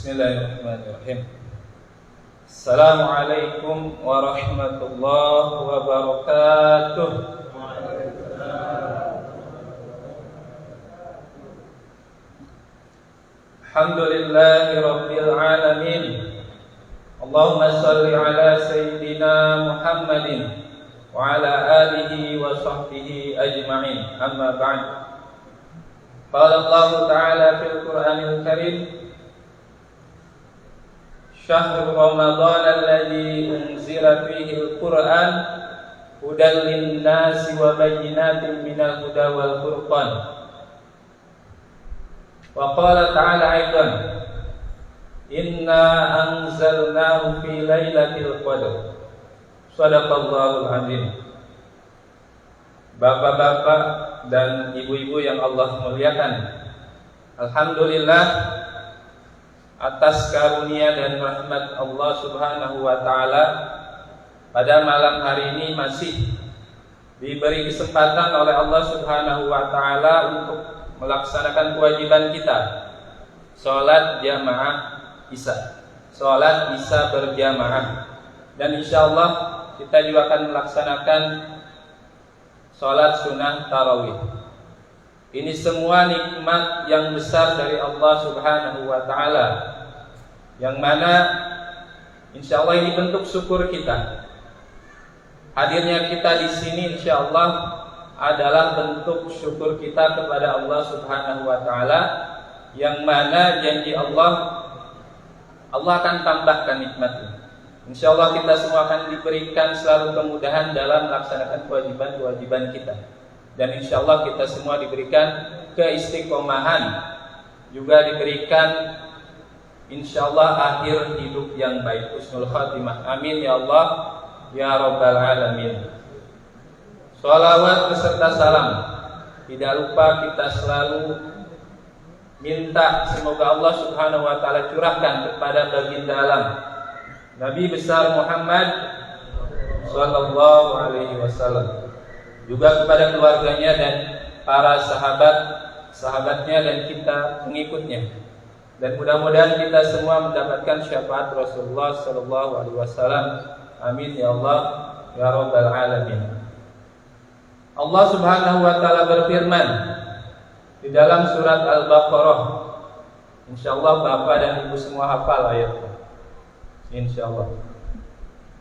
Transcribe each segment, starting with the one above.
Bismillahirrahmanirrahim. Assalamualaikum warahmatullahi wabarakatuh. Alhamdulillahi rabbil alamin. Allahumma shalli ala sayyidina Muhammadin wa ala alihi wa sahbihi ajma'in. Amma ba'd. Qala Allah Ta'ala fil Qur'anil Karim: Syahrul Ramadan alladzi unzila fihi al-Qur'an hudan lin-nasi wa bayyinatin minal huda wal furqan. Wa qala ta'ala aidan: Inna anzalnahu fi lailatul qadr. Shadaqallahul azim. Bapak-bapak dan ibu-ibu yang Allah muliakan, alhamdulillah atas karunia dan rahmat Allah Subhanahu wa taala, pada malam hari ini masih diberi kesempatan oleh Allah Subhanahu wa taala untuk melaksanakan kewajiban kita, salat jamaah Isya, salat Isya berjamaah. Dan insyaallah kita juga akan melaksanakan salat sunnah tarawih. Ini semua nikmat yang besar dari Allah Subhanahu wa taala, yang mana insyaallah ini bentuk syukur kita. Hadirnya kita di sini insyaallah adalah bentuk syukur kita kepada Allah Subhanahu wa taala, yang mana janji Allah akan tambahkan nikmatnya. Insyaallah kita semua akan diberikan selalu kemudahan dalam melaksanakan kewajiban-kewajiban kita. Dan insyaallah kita semua diberikan keistiqomahan, juga diberikan insyaallah akhir hidup yang baik, husnul khatimah. Amin ya Allah ya rabbal alamin. Shalawat beserta salam tidak lupa kita selalu minta semoga Allah Subhanahu wa taala curahkan kepada baginda alam Nabi besar Muhammad sallallahu alaihi wasallam, juga kepada keluarganya dan para sahabatnya dan kita pengikutnya. Dan mudah-mudahan kita semua mendapatkan syafaat Rasulullah sallallahu alaihi wasallam. Amin ya Allah ya rabbal alamin. Allah Subhanahu wa taala berfirman di dalam surat Al-Baqarah. Insyaallah Bapak dan Ibu semua hafal ayatnya. Insyaallah.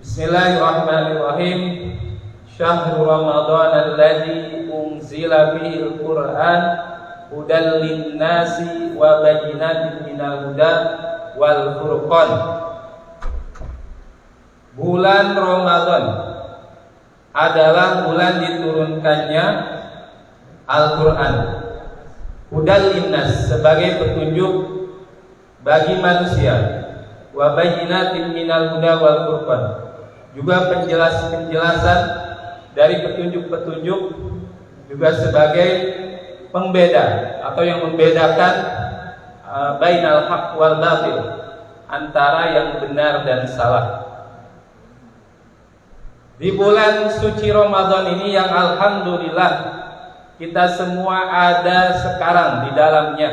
Bismillahirrahmanirrahim. Syahrul Ramadan alladzi unzila fihi al-Qur'an hudan lin-nasi wa bayyinatin minal huda wal furqan. Bulan Ramadan adalah bulan diturunkannya Al-Qur'an. Hudan lin-nas sebagai petunjuk bagi manusia, wa bayyinatin minal huda wal furqan, juga penjelasan dari petunjuk-petunjuk, juga sebagai pembeda atau yang membedakan bainal haq wal batil, antara yang benar dan salah. Di bulan suci Ramadan ini yang alhamdulillah kita semua ada sekarang di dalamnya.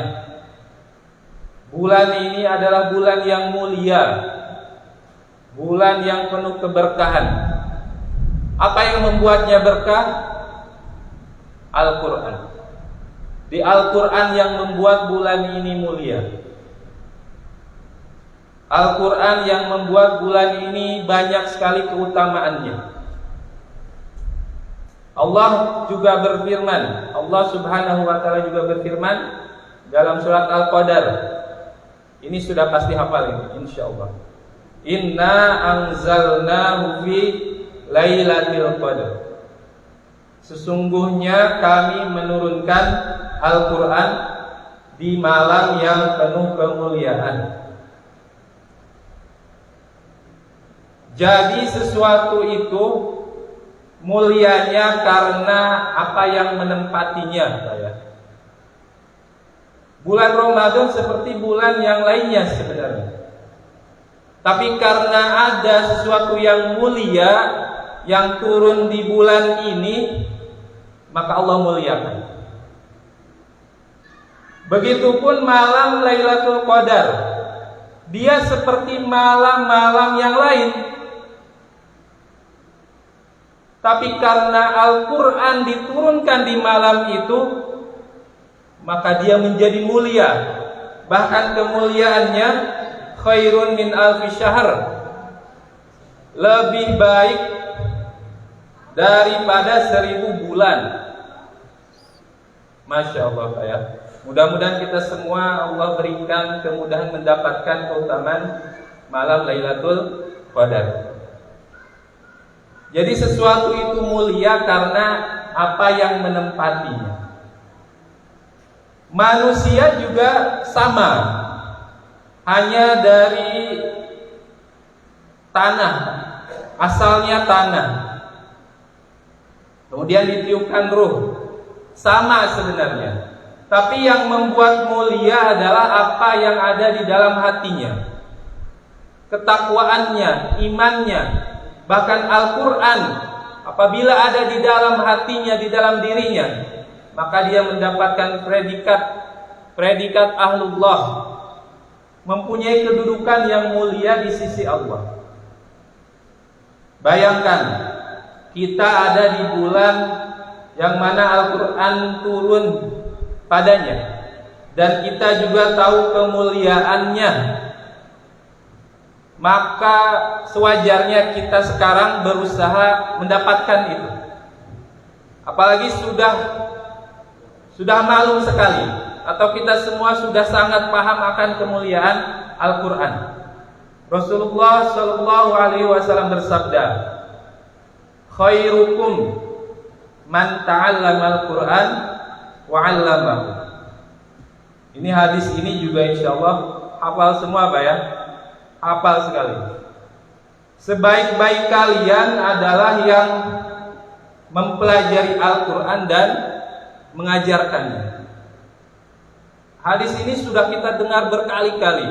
Bulan ini adalah bulan yang mulia, bulan yang penuh keberkahan. Apa yang membuatnya berkah? Al-Quran. Di Al-Quran yang membuat bulan ini mulia. Al-Quran yang membuat bulan ini banyak sekali keutamaannya. Allah juga berfirman, Allah Subhanahu wa taala juga berfirman dalam surat Al-Qadar, Ini sudah pasti hafal ini, insyaallah. Inna anzalnahu fi lailatul qadar. Sesungguhnya kami menurunkan Al-Quran di malam yang penuh kemuliaan. Jadi sesuatu itu mulianya karena apa yang menempatinya. Bulan Ramadan seperti bulan yang lainnya sebenarnya, tapi karena ada sesuatu yang mulia yang turun di bulan ini, maka Allah muliakan. Begitupun malam Lailatul Qadar, dia seperti malam-malam yang lain, tapi karena Al-Quran diturunkan di malam itu, maka dia menjadi mulia. Bahkan kemuliaannya khairun min alfi syahr, lebih baik daripada 1000 bulan. Masya Allah ya. Mudah-mudahan kita semua Allah berikan kemudahan mendapatkan keutamaan malam Lailatul Qadar. Jadi sesuatu itu mulia karena apa yang menempatinya. Manusia juga sama, hanya dari tanah, asalnya tanah, kemudian ditiupkan ruh, sama sebenarnya. Tapi yang membuat mulia adalah apa yang ada di dalam hatinya, ketakwaannya, imannya. Bahkan Al-Quran apabila ada di dalam hatinya, di dalam dirinya, maka dia mendapatkan predikat ahlullah, mempunyai kedudukan yang mulia di sisi Allah. Bayangkan kita ada di bulan yang mana Al-Quran turun padanya, dan kita juga tahu kemuliaannya, maka sewajarnya kita sekarang berusaha mendapatkan itu. Apalagi sudah malum sekali, atau kita semua sudah sangat paham akan kemuliaan Al-Quran. Rasulullah Shallallahu Alaihi Wasallam bersabda, khairukum man ta'allama Al-Quran wa 'allamahu. Ini hadis ini juga insyaallah hafal semua Pak ya, hafal sekali. Sebaik-baik kalian adalah yang mempelajari Al-Quran dan mengajarkannya. Hadis ini sudah kita dengar berkali-kali.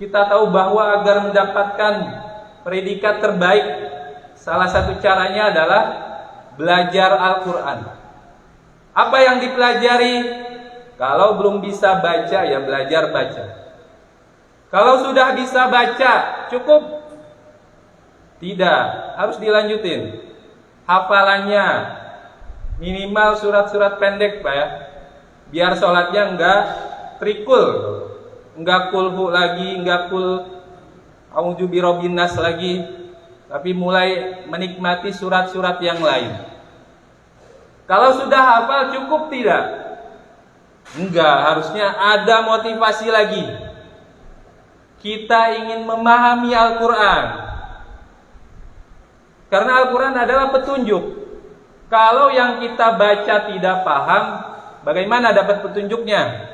Kita tahu bahwa agar mendapatkan predikat terbaik, salah satu caranya adalah belajar Al-Quran. Apa yang dipelajari? Kalau belum bisa baca, ya belajar baca. Kalau sudah bisa baca, cukup? Tidak, harus dilanjutin hafalannya. Minimal surat-surat pendek Pak ya, biar sholatnya enggak trikul, enggak kulhu lagi, enggak kul a'udzu birabbin nas lagi, tapi mulai menikmati surat-surat yang lain. Kalau sudah hafal cukup tidak? Enggak, harusnya ada motivasi lagi. Kita ingin memahami Al-Quran, karena Al-Quran adalah petunjuk. Kalau yang kita baca tidak paham, bagaimana dapat petunjuknya?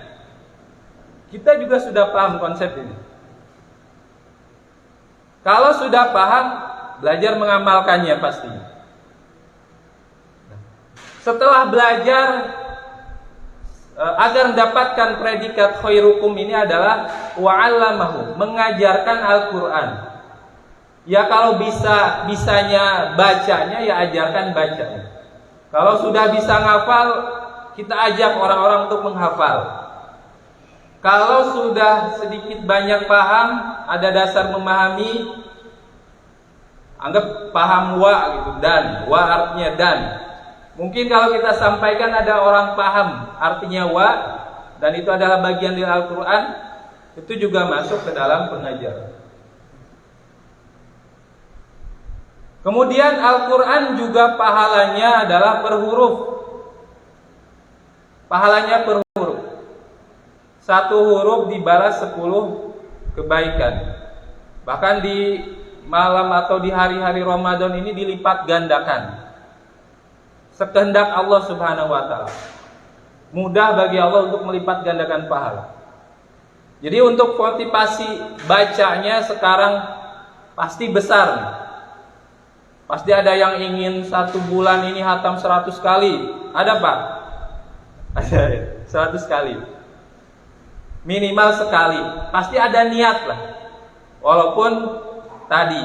Kita juga sudah paham konsep ini. Kalau sudah paham, belajar mengamalkannya pasti. Setelah belajar, agar mendapatkan predikat khairukum ini adalah wa'allamahu, mengajarkan Al-Quran. Ya kalau bisanya bacanya, ya ajarkan bacanya. Kalau sudah bisa ngafal, kita ajak orang-orang untuk menghafal. Kalau sudah sedikit banyak paham, ada dasar memahami, anggap paham wa gitu, dan wa artinya dan. Mungkin kalau kita sampaikan ada orang paham artinya wa, dan itu adalah bagian dari Al-Quran, itu juga masuk ke dalam pengajaran. Kemudian Al-Quran juga pahalanya adalah per huruf. Pahalanya per huruf. satu huruf dibalas 10 kebaikan. Bahkan di malam atau di hari-hari Ramadan ini dilipat gandakan. Sekehendak Allah Subhanahu wa taala. Mudah bagi Allah untuk melipat gandakan pahala. Jadi untuk motivasi bacanya sekarang pasti besar nih. Pasti ada yang ingin 1 bulan ini hatam 100 kali. Ada Pak? Ada 100 kali. Minimal sekali. Pasti ada niat lah. Walaupun tadi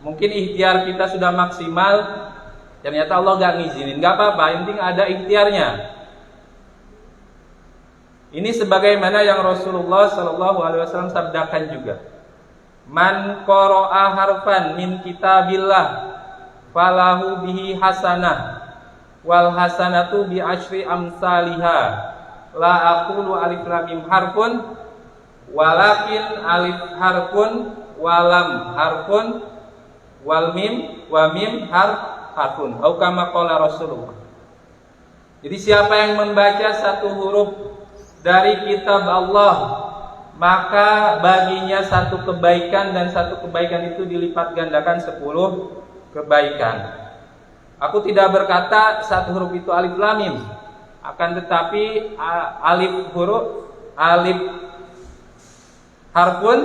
mungkin ikhtiar kita sudah maksimal, ternyata Allah gak ngizinin. Gak apa-apa, yang penting ada ikhtiarnya. Ini sebagaimana yang Rasulullah SAW sabdakan juga. Man qara'a harfan min kitabillah falahu bihi hasanah wal hasanatu bi asyri amsalihha. La aqulu alif lam mim harfun walakin alif harfun walam harfun wal mim wa mim harfun. Atau kama qala Rasulullah. Jadi siapa yang membaca satu huruf dari kitab Allah, maka baginya satu kebaikan, dan satu kebaikan itu dilipat gandakan 10 kebaikan. Aku tidak berkata satu huruf itu alif lam mim, akan tetapi alif harfun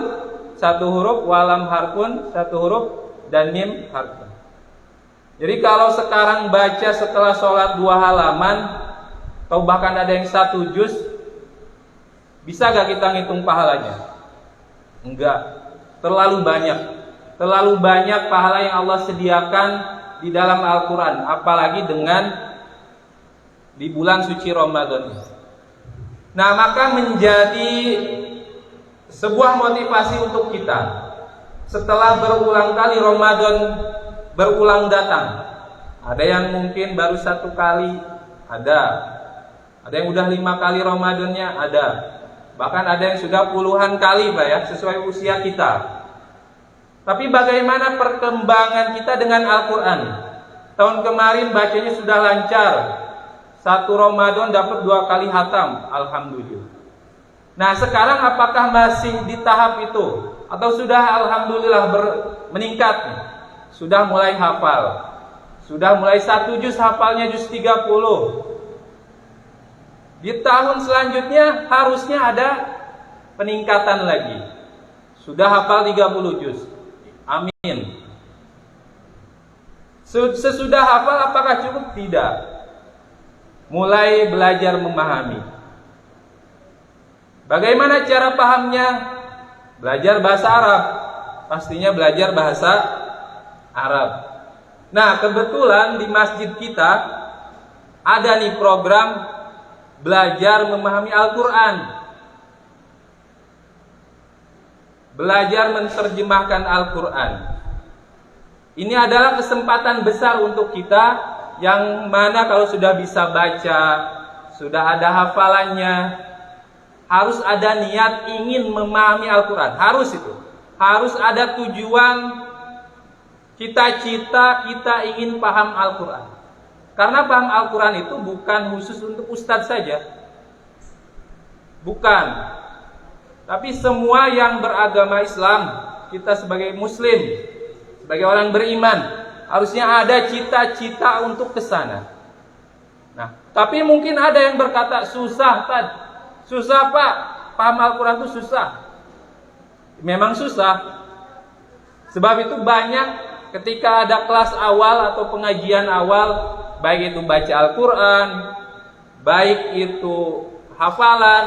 satu huruf, walam harfun satu huruf, dan mim harfun. Jadi kalau sekarang baca setelah sholat 2 halaman atau bahkan ada yang 1 juz, bisa gak kita ngitung pahalanya? Enggak. Terlalu banyak pahala yang Allah sediakan di dalam Al-Quran, apalagi dengan di bulan suci Ramadan. Nah, maka menjadi sebuah motivasi untuk kita setelah berulang kali Ramadan berulang datang. Ada yang mungkin baru 1 kali, ada yang udah 5 kali Ramadannya, ada. Bahkan ada yang sudah puluhan kali Pak ya, sesuai usia kita. Tapi bagaimana perkembangan kita dengan Al-Quran? Tahun kemarin bacanya sudah lancar, 1 Ramadan dapat 2 kali hatam, alhamdulillah. Nah sekarang apakah masih di tahap itu? Atau sudah alhamdulillah meningkat? Sudah mulai hafal, sudah mulai 1 juz hafalnya juz 30. Di tahun selanjutnya harusnya ada peningkatan lagi. Sudah hafal 30 juz. Amin. Sesudah hafal apakah cukup? Tidak. Mulai belajar memahami. Bagaimana cara pahamnya? Belajar bahasa Arab. Pastinya belajar bahasa Arab. Nah, kebetulan di masjid kita ada nih program belajar memahami Al-Quran, belajar menerjemahkan Al-Quran. Ini adalah kesempatan besar untuk kita, yang mana kalau sudah bisa baca, sudah ada hafalannya, harus ada niat ingin memahami Al-Quran. Harus itu, harus ada tujuan, cita-cita kita ingin paham Al-Quran. Karena paham Al-Quran itu bukan khusus untuk ustadz saja, bukan. Tapi semua yang beragama Islam, kita sebagai muslim, sebagai orang beriman, harusnya ada cita-cita untuk ke sana. Nah, tapi mungkin ada yang berkata susah, Tad. Susah Pak, paham Al-Quran itu susah. Memang susah. Sebab itu banyak ketika ada kelas awal atau pengajian awal, baik itu baca Al-Quran, baik itu hafalan,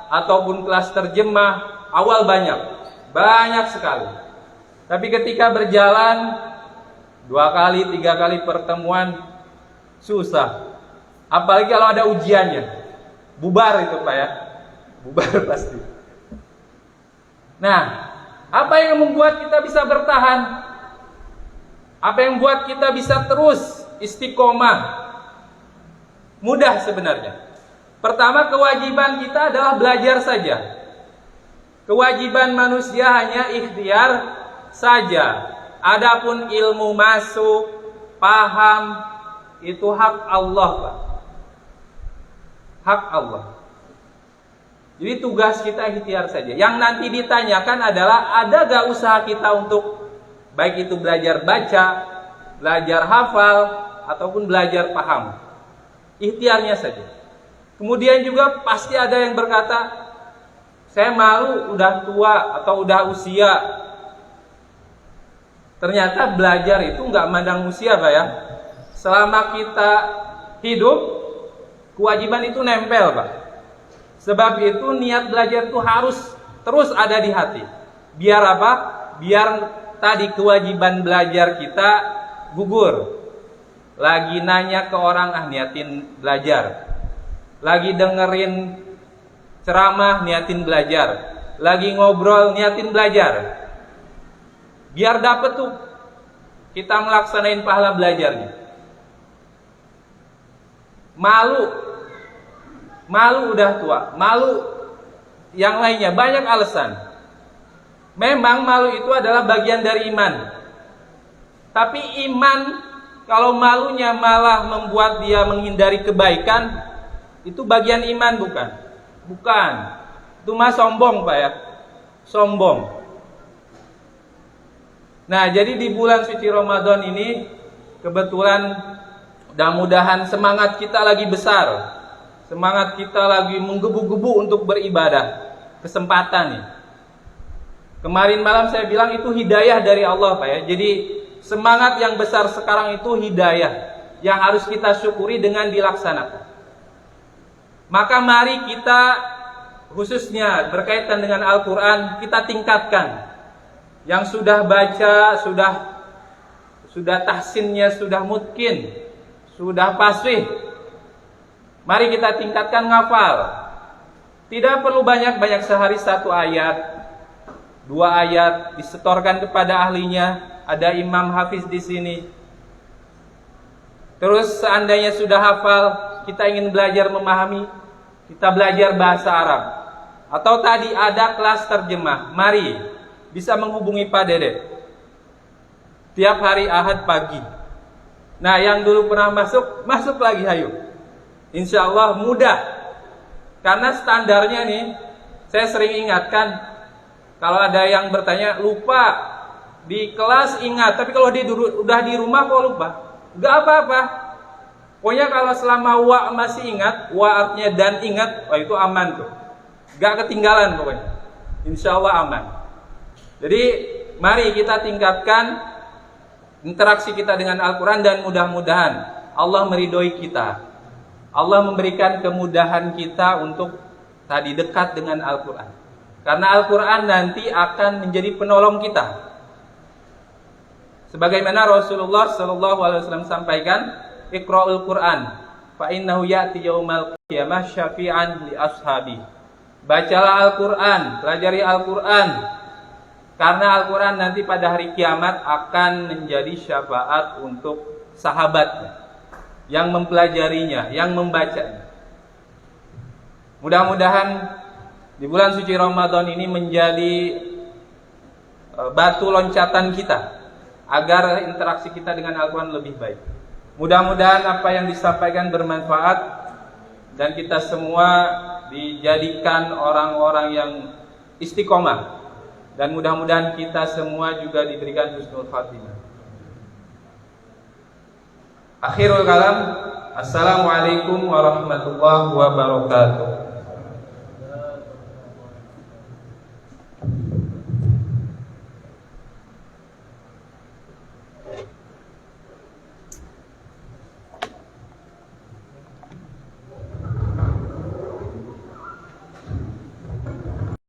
ataupun kelas terjemah, awal banyak sekali. Tapi ketika berjalan 2 kali, 3 kali pertemuan, susah. Apalagi kalau ada ujiannya, bubar itu Pak ya, bubar pasti. Nah, apa yang membuat kita bisa bertahan? Apa yang membuat kita bisa terus istiqomah? Mudah sebenarnya. Pertama, kewajiban kita adalah belajar saja. Kewajiban manusia hanya ikhtiar saja. Adapun ilmu masuk, paham, itu hak Allah, Pak. Hak Allah. Jadi tugas kita ikhtiar saja. Yang nanti ditanyakan adalah ada gak usaha kita untuk baik itu belajar baca, belajar hafal, ataupun belajar paham. Ikhtiarnya saja. Kemudian juga pasti ada yang berkata, saya malu udah tua atau udah usia. Ternyata belajar itu nggak mandang usia, Pak ya. Selama kita hidup, kewajiban itu nempel, Pak. Sebab itu niat belajar itu harus terus ada di hati. Biar apa? Biar tadi kewajiban belajar kita gugur. Lagi nanya ke orang, niatin belajar. Lagi dengerin ceramah, niatin belajar. Lagi ngobrol, niatin belajar. Biar dapet tuh kita melaksanain pahala belajarnya. Malu udah tua, malu yang lainnya, banyak alasan. Memang malu itu adalah bagian dari iman. Tapi iman, kalau malunya malah membuat dia menghindari kebaikan, itu bagian iman bukan? Bukan. Itu mah sombong, Pak ya. Sombong. Nah, jadi di bulan suci Ramadan ini kebetulan mudah-mudahan semangat kita lagi besar. Semangat kita lagi menggebu-gebu untuk beribadah. Kesempatan nih. Kemarin malam saya bilang itu hidayah dari Allah, Pak ya. Jadi semangat yang besar sekarang itu hidayah yang harus kita syukuri dengan dilaksanakan. Maka mari kita khususnya berkaitan dengan Al-Quran kita tingkatkan. Yang sudah baca, sudah tahsinnya sudah mungkin, sudah fasih. Mari kita tingkatkan ngafal. Tidak perlu banyak-banyak, sehari 1 ayat, 2 ayat disetorkan kepada ahlinya. Ada imam hafiz di sini. Terus seandainya sudah hafal, kita ingin belajar memahami, kita belajar bahasa Arab. Atau tadi ada kelas terjemah. Mari bisa menghubungi Pak Dede tiap hari Ahad pagi. Nah, yang dulu pernah masuk lagi, hayu. Insya Allah mudah. Karena standarnya nih, saya sering ingatkan, kalau ada yang bertanya, lupa di kelas ingat, tapi kalau udah di rumah kok lupa? Gak apa-apa. Pokoknya kalau selama wa masih ingat, wa artinya dan ingat, wah itu aman tuh. Gak ketinggalan pokoknya. Insya Allah aman. Jadi mari kita tingkatkan interaksi kita dengan Al-Quran dan mudah-mudahan Allah meridhoi kita. Allah memberikan kemudahan kita untuk tadi dekat dengan Al-Quran. Karena Al-Quran nanti akan menjadi penolong kita. Sebagaimana Rasulullah SAW sampaikan, Iqra'ul Quran, fa innahu ya'ti yaumal qiyamah syafi'an li ashabi. Bacalah Al-Quran, pelajari Al-Quran. Karena Al-Quran nanti pada hari kiamat akan menjadi syafaat untuk sahabatnya yang mempelajarinya, yang membacanya. Mudah-mudahan di bulan suci Ramadan ini menjadi batu loncatan kita agar interaksi kita dengan Al-Quran lebih baik. Mudah-mudahan apa yang disampaikan bermanfaat dan kita semua dijadikan orang-orang yang istiqomah. Dan mudah-mudahan kita semua juga diberikan husnul khatimah. Akhirul kalam, assalamualaikum warahmatullahi wabarakatuh.